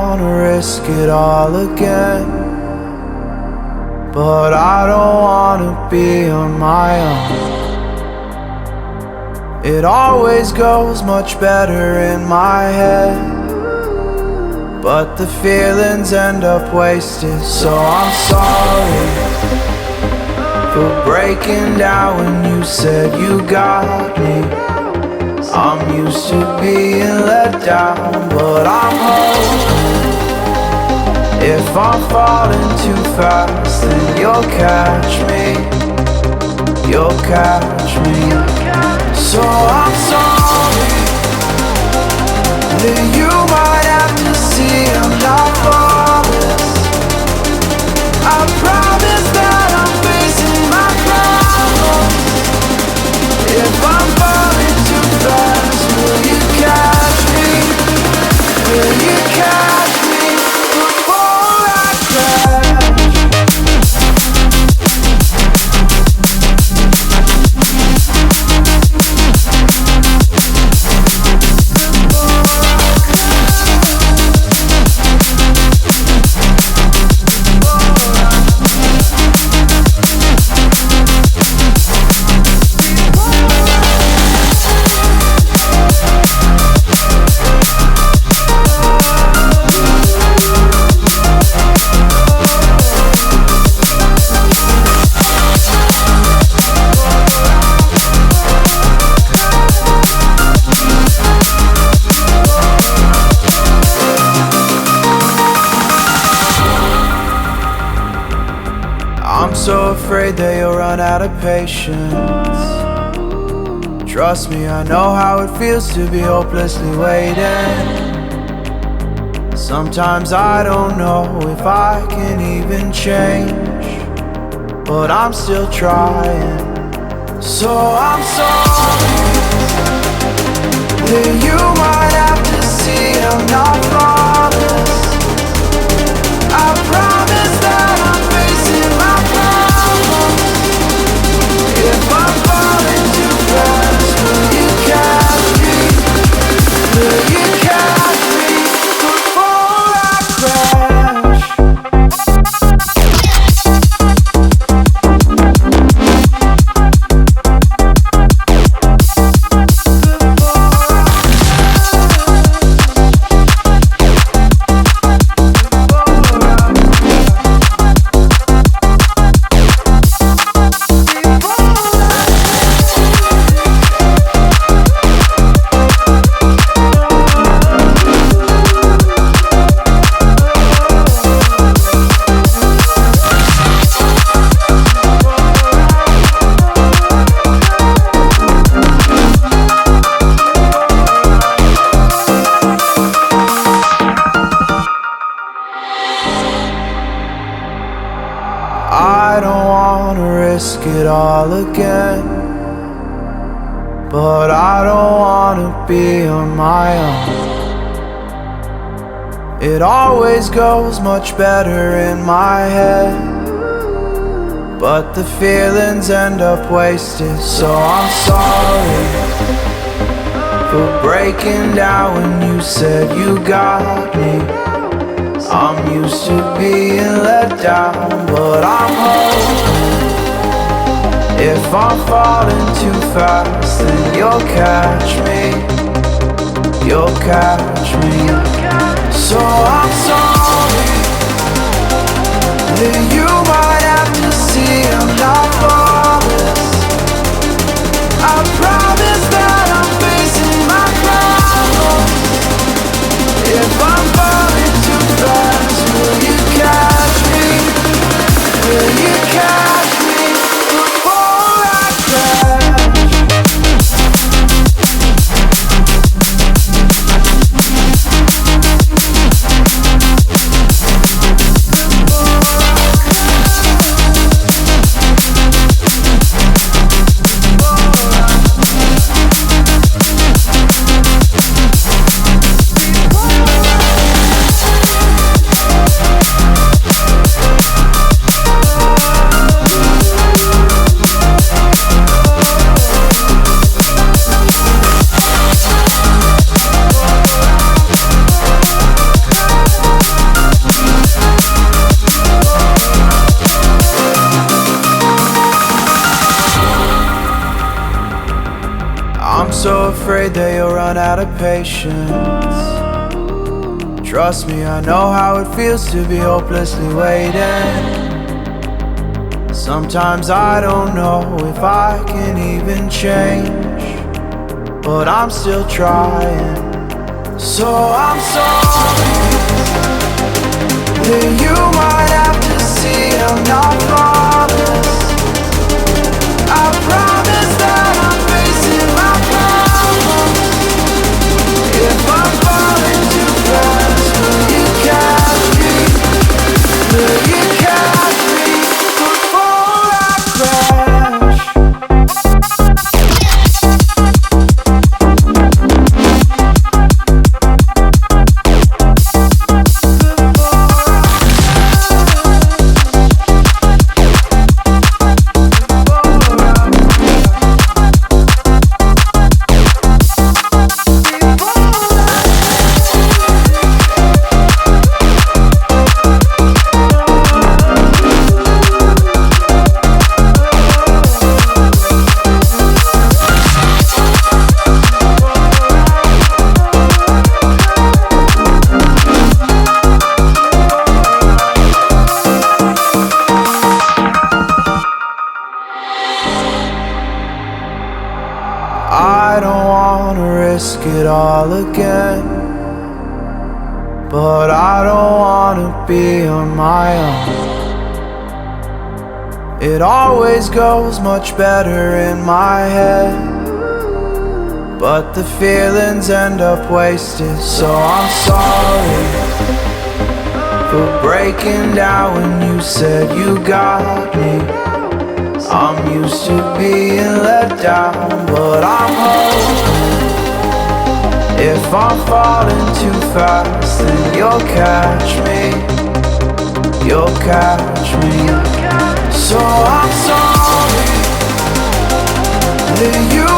wanna risk it all again, but I don't wanna be on my own. It always goes much better in my head, but the feelings end up wasted. So I'm sorry for breaking down when you said you got me. I'm used to being let down, but I'm hoping if I'm falling too fast, then you'll catch me. You'll catch me. So I'm sorry that you might have to see I'm not flawless. I promise that I'm facing my problems. If I'm falling too fast, will you catch me? Will you catch me before I crash? So afraid that you'll run out of patience. Trust me, I know how it feels to be hopelessly waiting. Sometimes I don't know if I can even change, but I'm still trying. So I'm sorry that you might have to see I'm not flawless. I promise that I'm facing my problems. If I'm falling too fast, will you catch me? Will you catch me before I crash? I don't wanna risk it all again, but I don't wanna be on my own. It always goes much better in my head, but the feelings end up wasted. So I'm sorry for breaking down when you said you got me. I'm used to being let down, but I'm hoping if I'm falling too fast, then you'll catch me. You'll catch me. So I'm sorry that you might have to see I'm not flawless. I promise that I'm facing my problems. If I'm falling too fast, will you catch me? Will you catch me before I crash? Before I crash. I'm so afraid that you'll run out of patience. Trust me, I know how it feels to be hopelessly waiting. Sometimes I don't know if I can even change, but I'm still trying. So I'm sorry that you might have to see I'm not flawless. I promise that I'm facing my problems. If I'm falling too fast, will you catch me? Will you catch me before I crash? I don't wanna risk it all again, but I don't wanna be on my own. It always goes much better in my head, but the feelings end up wasted. So I'm sorry for breaking down when you said you got me. I'm used to being let down, but I'm hoping if I'm falling too fast, then you'll catch me. You'll catch me. So I'm sorry that you